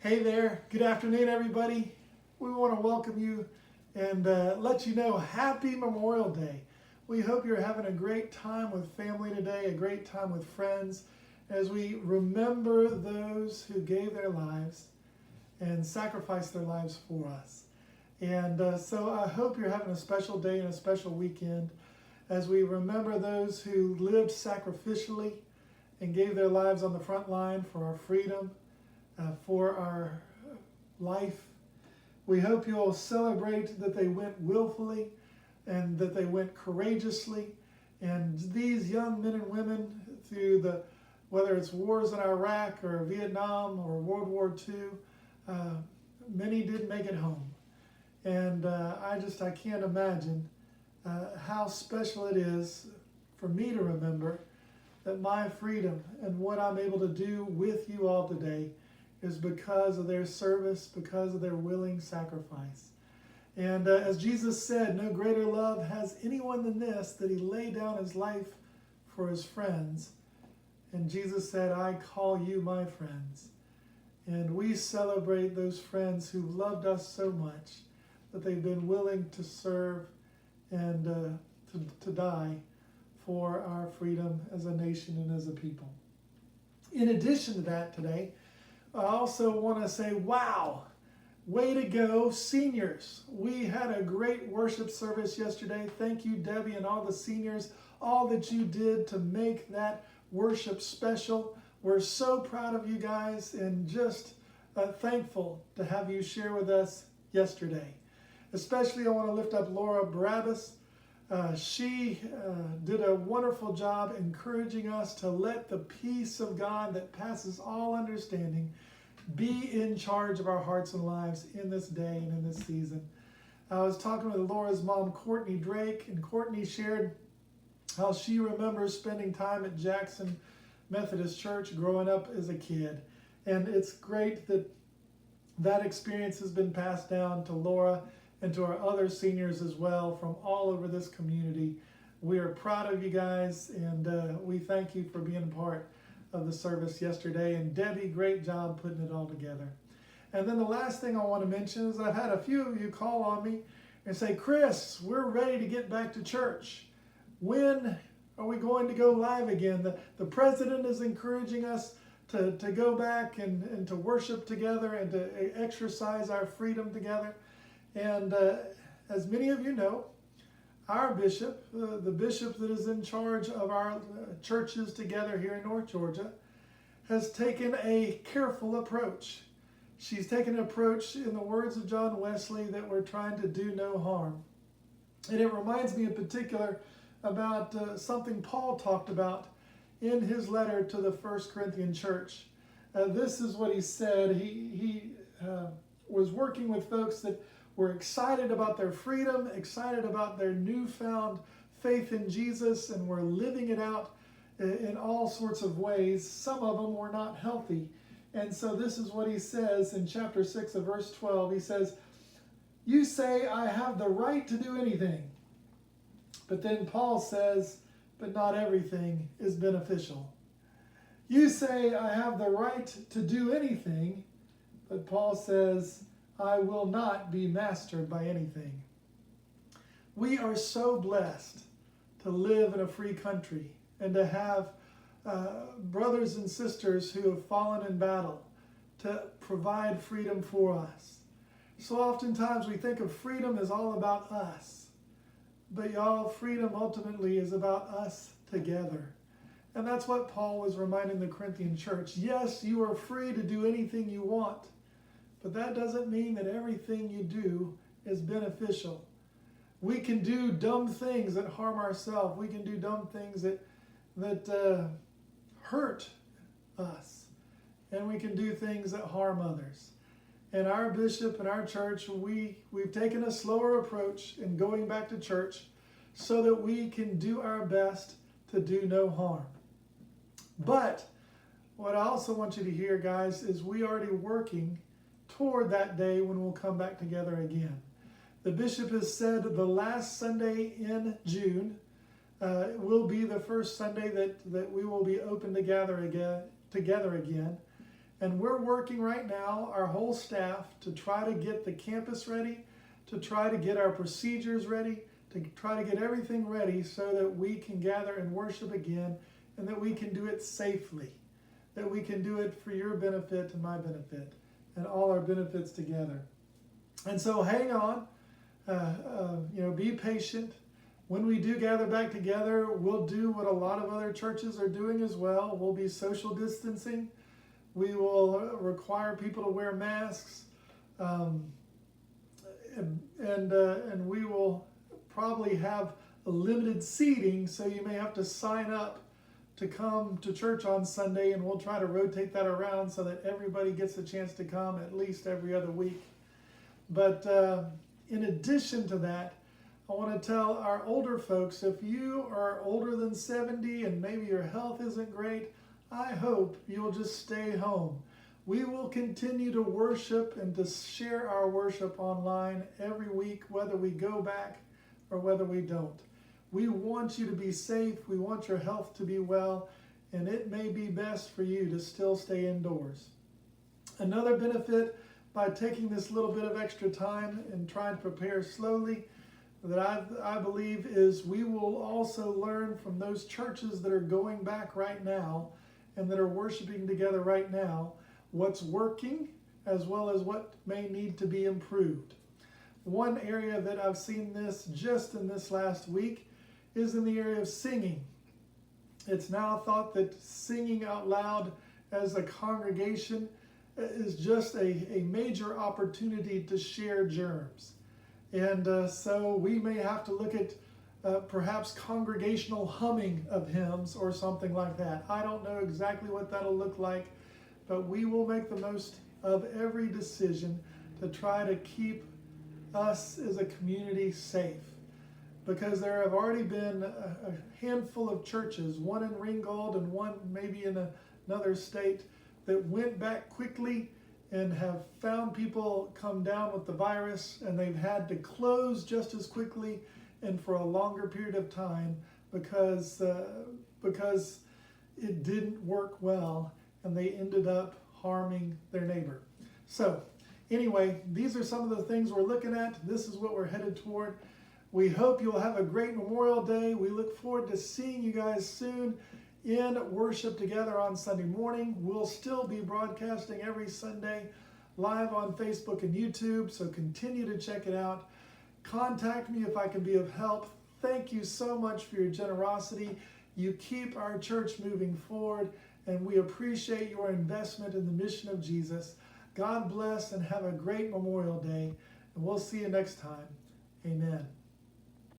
Hey there, good afternoon everybody. We want to welcome you and let you know happy Memorial Day. We hope you're having a great time with family today, a great time with friends as we remember those who gave their lives and sacrificed their lives for us. And so I hope you're having a special day and a special weekend as we remember those who lived sacrificially and gave their lives on the front line for our freedom, for our life. We hope you'll celebrate that they went willfully and that they went courageously. And these young men and women through whether it's wars in Iraq or Vietnam or World War II, many did make it home. And I can't imagine how special it is for me to remember that my freedom and what I'm able to do with you all today is because of their service, because of their willing sacrifice. And as Jesus said, no greater love has anyone than this, that he laid down his life for his friends. And Jesus said, I call you my friends. And we celebrate those friends who loved us so much that they've been willing to serve and to die for our freedom as a nation and as a people. In addition to that today, I also want to say, wow, way to go, seniors. We had a great worship service yesterday. Thank you, Debbie, and all the seniors, all that you did to make that worship special. We're so proud of you guys and just thankful to have you share with us yesterday. Especially I want to lift up Laura Barabbas. She did a wonderful job encouraging us to let the peace of God that passes all understanding be in charge of our hearts and lives in this day and in this season. I was talking with Laura's mom, Courtney Drake, and Courtney shared how she remembers spending time at Jackson Methodist Church growing up as a kid. And it's great that that experience has been passed down to Laura and to our other seniors as well from all over this community. We are proud of you guys, and we thank you for being part of the service yesterday. And Debbie, great job putting it all together. And then the last thing I want to mention is I've had a few of you call on me and say, Chris, we're ready to get back to church. When are we going to go live again? The president is encouraging us to go back and to worship together and to exercise our freedom together. And as many of you know, our bishop, the bishop that is in charge of our churches together here in North Georgia, has taken a careful approach. She's taken an approach, in the words of John Wesley, that we're trying to do no harm. And it reminds me in particular about something Paul talked about in his letter to the First Corinthian church. This is what he said. He was working with folks that were excited about their freedom, excited about their newfound faith in Jesus, and were living it out in all sorts of ways. Some of them were not healthy. And so this is what he says in chapter 6 of verse 12. He says, you say, I have the right to do anything. But then Paul says, but not everything is beneficial. You say, I have the right to do anything. But Paul says, I will not be mastered by anything. We are so blessed to live in a free country and to have brothers and sisters who have fallen in battle to provide freedom for us. So oftentimes we think of freedom as all about us. But y'all, freedom ultimately is about us together. And that's what Paul was reminding the Corinthian church. Yes, you are free to do anything you want. But that doesn't mean that everything you do is beneficial. We can do dumb things that harm ourselves. We can do dumb things that hurt us. And we can do things that harm others. And our bishop and our church, we've taken a slower approach in going back to church so that we can do our best to do no harm. But what I also want you to hear, guys, is we are already working toward that day when we'll come back together again. The bishop has said the last Sunday in June will be the first Sunday that we will be open together again. And we're working right now, our whole staff, to try to get the campus ready, to try to get our procedures ready, to try to get everything ready so that we can gather and worship again, and that we can do it safely, that we can do it for your benefit and my benefit, and all our benefits together. And so hang on, be patient. When we do gather back together, we'll do what a lot of other churches are doing as well. We'll be social distancing. We will require people to wear masks, and we will probably have a limited seating, so you may have to sign up to come to church on Sunday, and we'll try to rotate that around so that everybody gets a chance to come at least every other week. But in addition to that, I want to tell our older folks, if you are older than 70 and maybe your health isn't great, I hope you'll just stay home. We will continue to worship and to share our worship online every week, whether we go back or whether we don't. We want you to be safe. We want your health to be well, and it may be best for you to still stay indoors. Another benefit by taking this little bit of extra time and trying to prepare slowly that I believe is we will also learn from those churches that are going back right now and that are worshiping together right now what's working as well as what may need to be improved. One area that I've seen this just in this last week is in the area of singing. It's now thought that singing out loud as a congregation is just a major opportunity to share germs. And so we may have to look at perhaps congregational humming of hymns or something like that. I don't know exactly what that'll look like, but we will make the most of every decision to try to keep us as a community safe. Because there have already been a handful of churches, one in Ringgold and one maybe in another state, that went back quickly and have found people come down with the virus, and they've had to close just as quickly and for a longer period of time because it didn't work well and they ended up harming their neighbor. So anyway, these are some of the things we're looking at. This is what we're headed toward. We hope you'll have a great Memorial Day. We look forward to seeing you guys soon in worship together on Sunday morning. We'll still be broadcasting every Sunday live on Facebook and YouTube, so continue to check it out. Contact me if I can be of help. Thank you so much for your generosity. You keep our church moving forward, and we appreciate your investment in the mission of Jesus. God bless and have a great Memorial Day, and we'll see you next time. Amen.